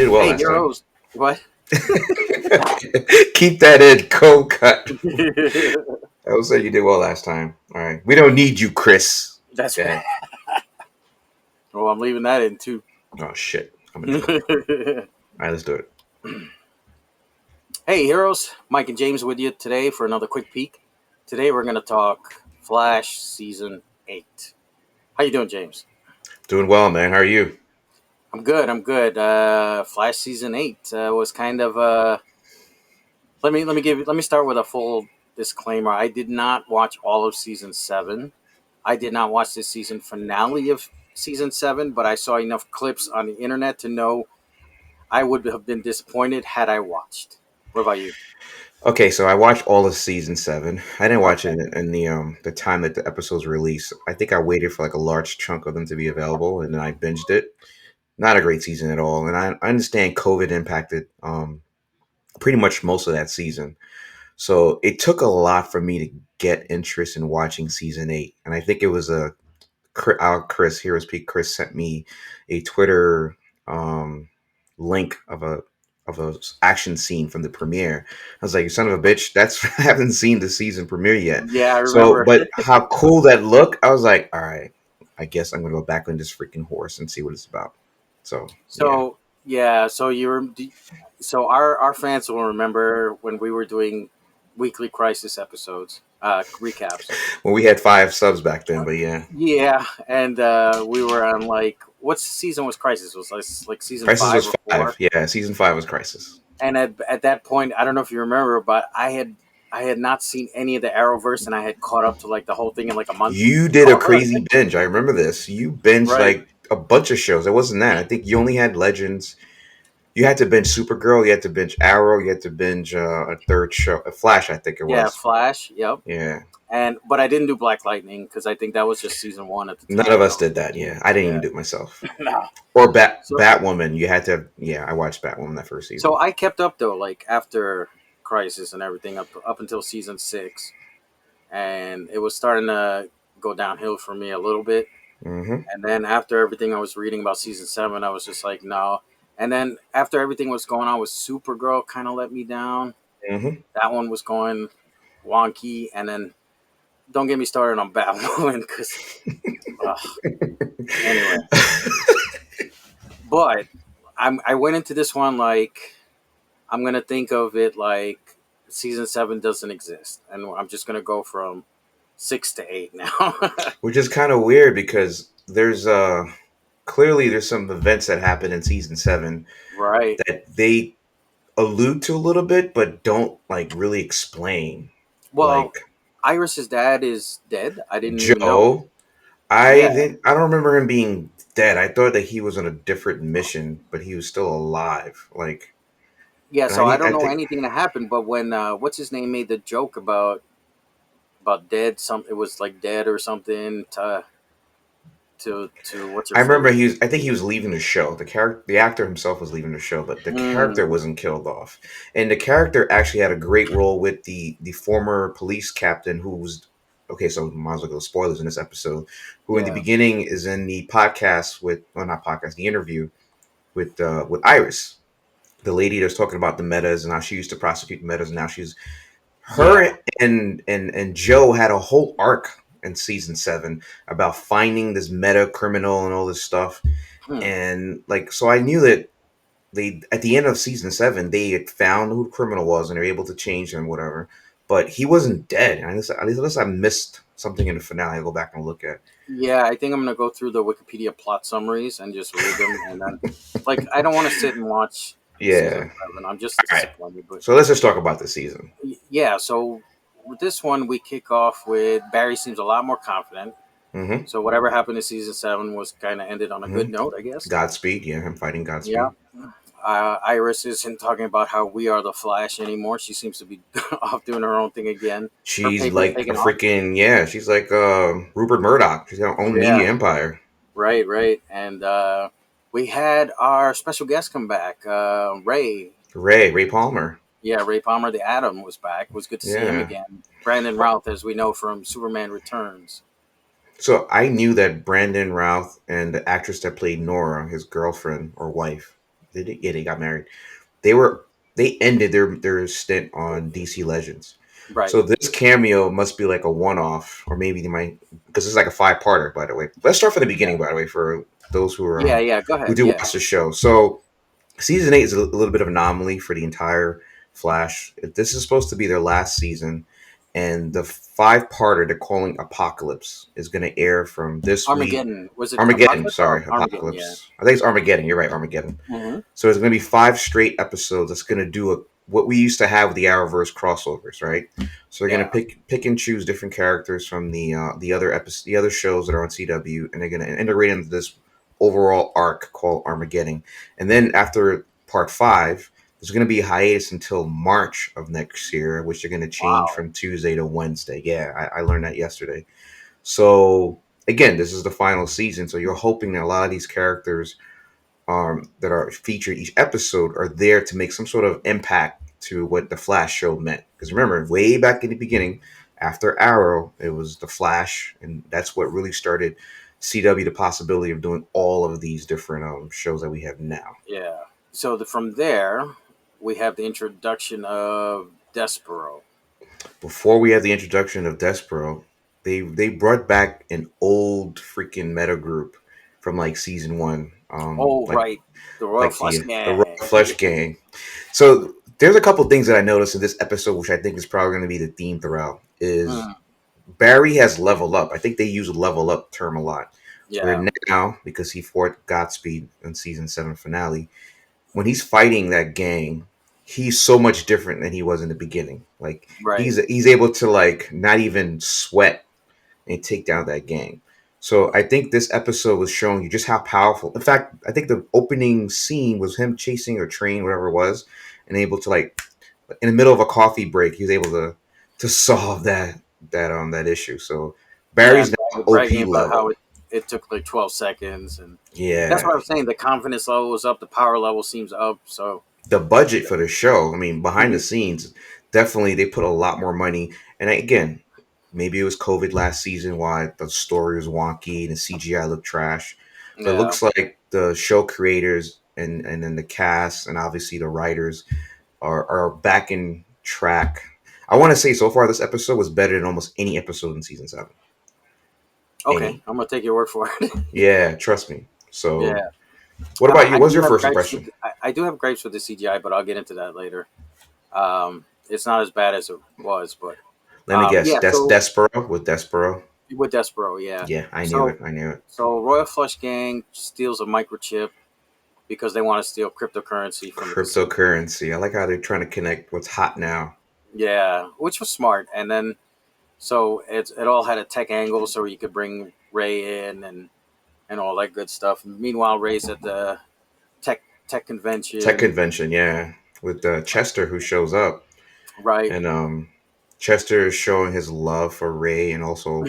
did well Hey, last time. heroes. What? Keep that in, cold cut. I will say you did well last time. All right. We don't need you, Chris. That's right. Okay. Well, I'm leaving that in too. Oh shit. I'm in trouble. All right, let's do it. Hey, heroes. Mike and James with you today for another quick peek. Today we're going to talk Flash Season 8. How you doing, James? Doing well, man. How are you? I'm good. I'm good. Flash Season 8 was kind of let me start with a full disclaimer. I did not watch all of Season 7. I did not watch the season finale of Season 7, but I saw enough clips on the internet to know I would have been disappointed had I watched. What about you? Okay, so I watched all of season 7. I didn't watch Okay. it in the time that the episodes released. I think I waited for like a large chunk of them to be available, and then I binged it. Not a great season at all, and I understand COVID impacted pretty much most of that season. So it took a lot for me to get interest in watching season 8, and I think it was Chris Heroes Peak Chris sent me a Twitter um, link of a action scene from the premiere. I was like, "You son of a bitch!" That's I haven't seen the season premiere yet. Yeah, I So, remember. but how cool that looked! I was like, "All right, I guess I'm gonna go back on this freaking horse and see what it's about." So, yeah. So yeah, so our fans will remember when we were doing weekly crisis episodes, recaps. Well, we had 5 subs back then, but yeah, Yeah, and we were on like what season was Crisis? Was like season Crisis five was or 5. four? Yeah, season 5 was Crisis. And at that point, I don't know if you remember, but I had not seen any of the Arrowverse, and I had caught up to like the whole thing in like a month. You did a crazy binge. I remember this. You binged Right. like a bunch of shows. It wasn't that. I think you only had Legends. You had to binge Supergirl. You had to binge Arrow. You had to binge a third show, a Flash. I think it Yeah, was. Flash. Yep. Yeah. But I didn't do Black Lightning because I think that was just season one at the None of time. us did that. Yeah, I didn't even Yeah. do it myself. No. Or So Batwoman. You had to. Yeah, I watched Batwoman that first so season. I kept up though, like after Crisis and everything up until season 6, and it was starting to go downhill for me a little bit. Mm-hmm. And then after everything I was reading about season 7, I was just like, no. And then after everything was going on with Supergirl, kind of let me down. Mm-hmm. That one was going wonky, and then don't get me started on Batwoman because anyway. But I went into this one like I'm gonna think of it like season 7 doesn't exist, and I'm just gonna go from 6 to 8 now. Which is kind of weird because there's clearly there's some events that happen in season 7 Right. that they allude to a little bit, but don't like really explain. Well, Like Iris's dad is dead. I didn't even know. Joe, I Yeah, didn't. I don't remember him being dead. I thought that he was on a different mission, but he was still alive. Like, yeah. and I So I need. don't I know think. anything that happened. But when what's his name made the joke about dead, some it was like dead or something to what's her I remember face. he was. I think he was leaving the show. The actor himself was leaving the show, but the character Mm, wasn't killed off. And the character actually had a great role with the former police captain who was. Okay, so might as well go spoilers in this episode. Who in the yeah. beginning is in the podcast with, well, not podcast, the interview with Iris, the lady that's talking about the metas and how she used to prosecute the metas, and now she's Yeah. her and Joe had a whole arc in season 7 about finding this meta criminal and all this stuff. Hmm. And like, so I knew that they at the end of season 7 they had found who the criminal was and they were able to change him, whatever. But he wasn't dead. At least unless I missed something in the finale, I'll go back and look at. Yeah, I think I'm gonna go through the Wikipedia plot summaries and just read them, and then, like, I don't want to sit and watch season Yeah. 7. I'm just All right. disappointed. But So let's just talk about the season. yeah, so with this one, we kick off with Barry seems a lot more confident. Mm-hmm. So whatever happened in season 7 was kind of ended on a good Mm-hmm. note, I guess. Godspeed. Yeah, him fighting Yeah. Godspeed. Iris isn't talking about how we are the Flash anymore. She seems to be off doing her own thing again. Her She's paper's like a taken off. freaking, yeah. She's like Rupert Murdoch. She's got her own Yeah, media empire. right, right. And we had our special guest come back, Ray. Ray Palmer. Yeah, Ray Palmer, the Atom, was back. It was good to see him Yeah. again. Brandon Routh, as we know from Superman Returns. So I knew that Brandon Routh and the actress that played Nora, his girlfriend or wife, They did, yeah, they got married. They were they ended their stint on DC Legends. Right. So this cameo must be like a one off, or maybe they might, because it's like a 5-parter. By the way, let's start from the beginning. By the way, for those Yeah. Yeah. Go who ahead. do Yeah. watch the show, so season 8 is a little bit of an anomaly for the entire Flash. This is supposed to be their last season, and the 5-parter they're calling Apocalypse is going to air from this week. Armageddon. Was it Armageddon, Apocalypse or sorry, Armageddon? Yeah. Apocalypse. I think it's Armageddon. You're right, Armageddon. Hmm. So it's going to be 5 straight episodes. That's going to do what we used to have with the Arrowverse crossovers, right? So they're going Yeah. to pick and choose different characters from the other shows that are on CW, and they're going to integrate into this overall arc called Armageddon. And then after part 5, there's going to be a hiatus until March of next year, which they're going to change Wow. from Tuesday to Wednesday. Yeah, I learned that yesterday. So again, this is the final season, so you're hoping that a lot of these characters that are featured each episode are there to make some sort of impact to what the Flash show meant. Because remember, way back in the beginning, after Arrow, it was the Flash, and that's what really started CW the possibility of doing all of these different shows that we have now. Yeah. So from there, we have the introduction of Despero. Before we had the introduction of Despero, they brought back an old freaking meta group from like season 1, Oh, right. The Royal like Flush the Raw Gang. Flesh Gang. So there's a couple things that I noticed in this episode, which I think is probably going to be the theme throughout. Is Mm, Barry has leveled up? I think they use level up term a lot. Where yeah. now, because he fought Godspeed in season 7 finale, when he's fighting that gang, he's so much different than he was in the beginning. Like Right. he's able to like not even sweat and take down that gang. So I think this episode was showing you just how powerful. In fact, I think the opening scene was him chasing a train, whatever it was, and able to like in the middle of a coffee break, he was able to solve that issue. So Yeah. Barry's now Bragging OP about how level. it took like 12 seconds. And that's Yeah, what I'm saying. The confidence level was up. The power level seems up. So, the budget for the show. I mean, behind the mhm. scenes, definitely they put a lot more money. And again, maybe it was COVID last season why the story was wonky and the CGI looked trash. But it Yeah. looks like the show creators and then the cast and obviously the writers are back in track. I want to say so far this episode was better than almost any episode in season 7. Okay. Any. I'm going to take your word for it. Yeah, trust me. So, Yeah. what about you? I What's do your have first gripes impression? with I do have gripes with the CGI, but I'll get into that later. It's not as bad as it was, but Let me guess. yeah. That's So Despero with Despero. with Despero, yeah. Yeah, I knew So it. I knew it. Royal Flush Gang steals a microchip because they want to steal cryptocurrency from the casino. Cryptocurrency. I like how they're trying to connect what's hot now. Yeah, which was smart. And then so it all had a tech angle, so you could bring Ray in and all that good stuff. Meanwhile, Ray's at the tech Tech convention, convention, yeah, with Chester who shows up, right? and Chester is showing his love for Ray, and also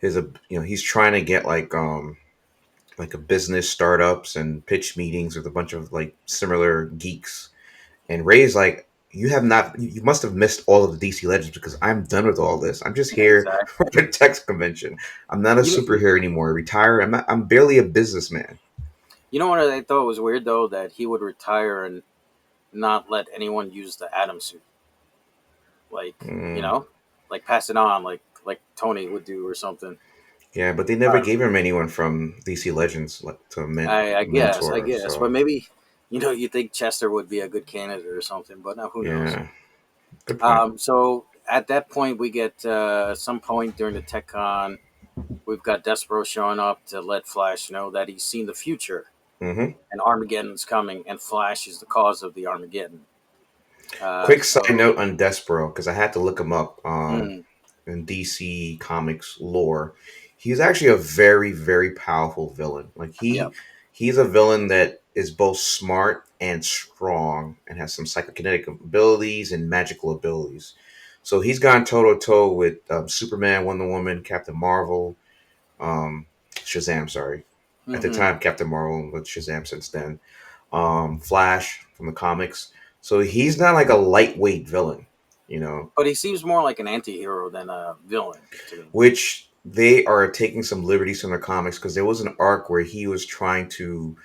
his he's trying to get like a business startups and pitch meetings with a bunch of like similar geeks. And Ray's like, you have not, you must have missed all of the DC Legends because I'm done with all this. I'm just here for Exactly. the tech convention. I'm not a You superhero anymore. Retire. I'm barely a businessman. you know what I thought was weird though, that he would retire and not let anyone use the Atom suit, like Mm, like pass it on, like Tony would do or something. yeah, but they never Uh, gave him anyone from DC Legends like, to I mentor. guess, but So maybe you think Chester would be a good candidate or something, but now who knows? yeah, good point. So at that point, we get some point during the tech con, we've got Despero showing up to let Flash know that he's seen the future Hmm. and Armageddon's coming, and Flash is the cause of the Armageddon. Quick side So note on Despero because I had to look him up mm, in DC Comics lore. He's actually a very very powerful villain. Like yeah, he's a villain that is both smart and strong and has some psychokinetic abilities and magical abilities. So he's gone toe to toe with Superman, Wonder Woman, Captain Marvel, Shazam. Sorry, at the hmm time Captain Marvel, with Shazam since then. Flash from the comics. So he's not like a lightweight villain, you know, but he seems more like an anti-hero than a villain to me. which they are taking some liberties from the comics because there was an arc where he was trying to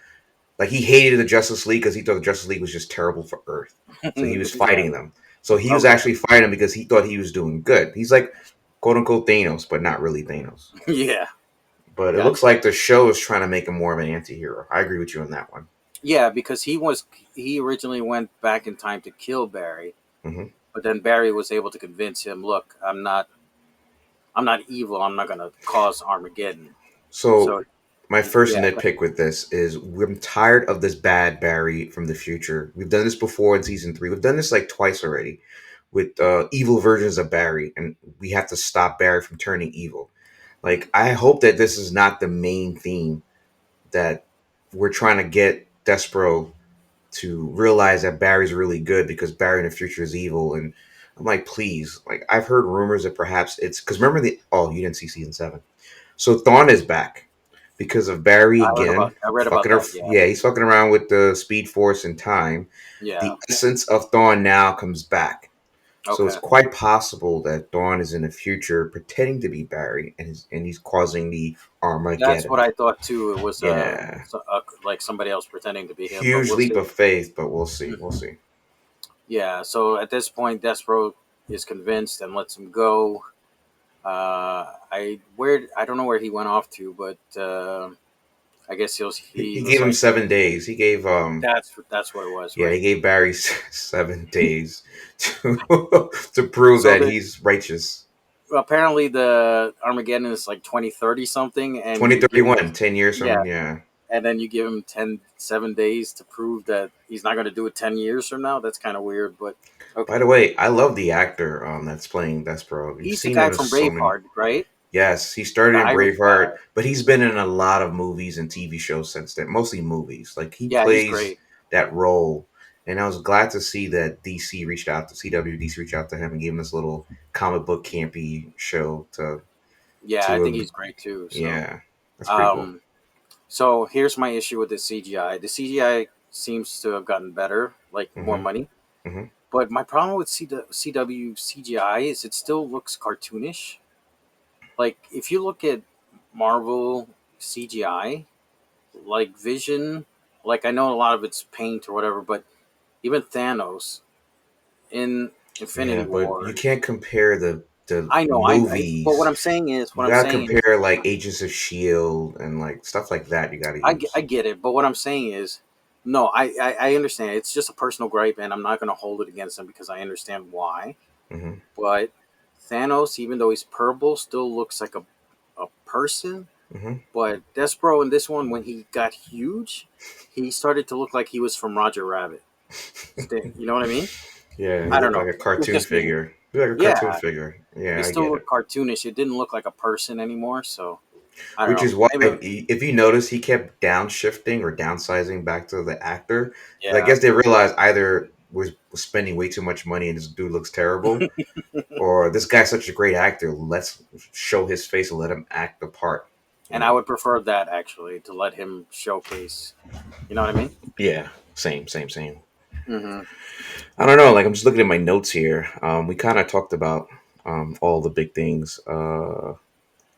Like he hated the Justice League because he thought the Justice League was just terrible for Earth. So he was Yeah. fighting them. So he was Okay. actually fighting them because he thought he was doing good. He's like quote unquote Thanos, but not really Thanos. Yeah. But it looks Gotcha. like the show is trying to make him more of an anti-hero. I agree with you on that one. Yeah, because he originally went back in time to kill Barry, Hmm. but then Barry was able to convince him, "Look, I'm not evil. I'm not going to cause Armageddon." So So my first yeah, nitpick with this is I'm tired of this bad Barry from the future. We've done this before in season 3. We've done this like twice already with evil versions of Barry, and we have to stop Barry from turning evil. Like I hope that this is not the main theme, that we're trying to get Despero to realize that Barry's really good because Barry in the future is evil. And I'm like, please, like I've heard rumors that perhaps it's because remember the oh you didn't see season 7. So Thawne is back because of Barry again. I read about Fucking her, that. Yeah. yeah, he's fucking around with the Speed Force and time. Yeah. The essence of Thawne now comes back. So it's Okay. quite possible that Dawn is in the future pretending to be Barry and he's causing the That's what Armageddon. I thought too. It was Yeah. like somebody else pretending to be him, but Huge we'll leap see. of faith, but we'll see. We'll Mhm. see. Yeah. So at this point, Despero is convinced and lets him go. I don't know where he went off to, but I guess he He was gave him like, 7 days. He gave that's what it was, yeah, he right? gave Barry 7 days to to prove So that the he's righteous. apparently the Armageddon is like 2030 something, and you give him 2031, 10 years yeah, from yeah. and then you give him 7 days to prove that he's not going to do it 10 years from now. That's kind of weird, but By okay. the way, I love the actor that's playing Despero. You've He's the seen him guy in from so many. Braveheart, right? Yes, he started The in Irish Braveheart, guy. but he's been in a lot of movies and TV shows since then, mostly movies. Like he Yeah, he's plays great. that role. And I was glad to see that CWDC reached out to him and gave him this little comic book campy show Yeah, I think to he's great too. So, yeah, that's pretty cool. um, so here's my issue with the CGI. The CGI seems to have gotten better, like more Hmm. money. Hmm. But my problem with CW CGI is it still looks cartoonish. Like if you look at Marvel CGI, like Vision, like I know a lot of it's paint or whatever, but even Thanos in Yeah, Infinity but you War, can't compare the I know, but movies. what You I'm gotta saying is, compare like Agents of Shield and like stuff like that. You gotta I use. get it, but what I'm saying is, no, I understand. It's just a personal gripe, and I'm not going to hold it against him because I understand why. Hmm. But Thanos, even though he's purple, still looks like a person. Hmm. But Despero in this one, when he got huge, he started to look like he was from Roger Rabbit. You know what I mean? Yeah, he I don't looked know. like a It's cartoon just me. figure. He looked like a cartoon Yeah, figure. Yeah, he I still get it. looked cartoonish. It didn't look like a person anymore. So I don't Which know. is why, Maybe if you notice, he kept downshifting or downsizing back to the actor. Because I yeah. guess they realized either was spending way too much money and this dude looks terrible, or this guy's such a great actor. Let's show his face and let him act the part. You And I know? would prefer that actually to let him showcase. You know what I mean? Yeah. Same. Same. Same. Hmm. I don't know. Like I'm just looking at my notes here. We kind of talked about all the big things.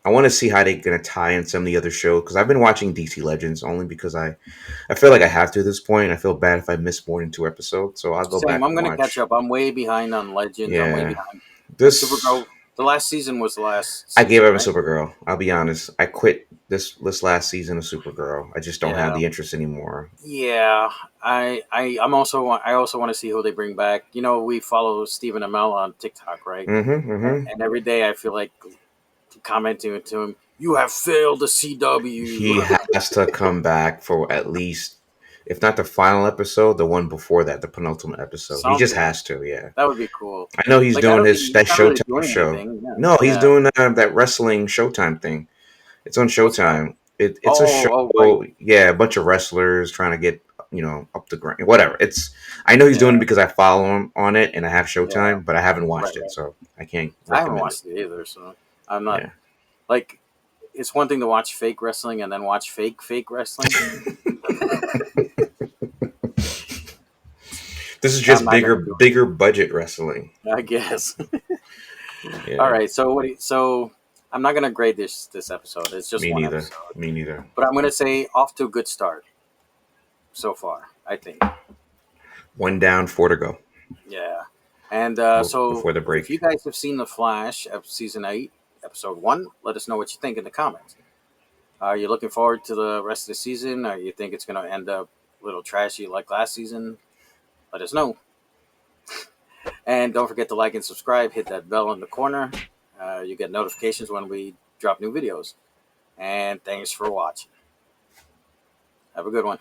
I want to see how they're gonna tie in some of the other shows because I've been watching DC Legends only because I feel like I have to at this point. I feel bad if I miss more than 2 episodes, so I'll go Same. back I'm and gonna catch watch. up. I'm way behind on Legends. I'm way Yeah, behind. this Supergirl. The last season was the last I gave season, up on right? Supergirl. I'll be honest. I quit this last season of Supergirl. I just don't have Yeah. the interest anymore. Yeah. I also want to see who they bring back. You know, we follow Stephen Amell on TikTok, right? Mm-hmm. Mm-hmm. And every day I feel like commenting to him, "You have failed the CW." He has to come back for at least, if not the final episode, the one before that, the penultimate episode. He just Something has to. Yeah. that would be cool. I know he's Like I doing don't think his that he's not really Showtime doing show. anything. Yeah. No, he's Yeah. doing that wrestling Showtime thing. It's on What's that? Showtime. It's a show. Oh, right. Yeah, a bunch of wrestlers trying to get up the ground. Whatever. It's. I know he's Yeah. doing it because I follow him on it and I have Yeah. Showtime, but I haven't Right. watched it, Right. so I can't I haven't recommend it. watched it either, so I'm not Yeah. like. It's one thing to watch fake wrestling and then watch fake wrestling. This is I'm just not gonna do it. bigger budget wrestling. I guess. All Yeah. right. So I'm not gonna grade this episode. It's just Me one neither. episode, Me neither. but I'm gonna say off to a good start. so far, I think. One down, four to go Yeah. And so before the if you break. guys have seen The Flash, season 8, episode 1, let us know what you think in the comments. Are you looking forward to the rest of the season? Or you think it's going to end up a little trashy like last season? Let us know. And don't forget to like and subscribe. Hit that bell in the corner. You get notifications when we drop new videos. And thanks for watching. Have a good one.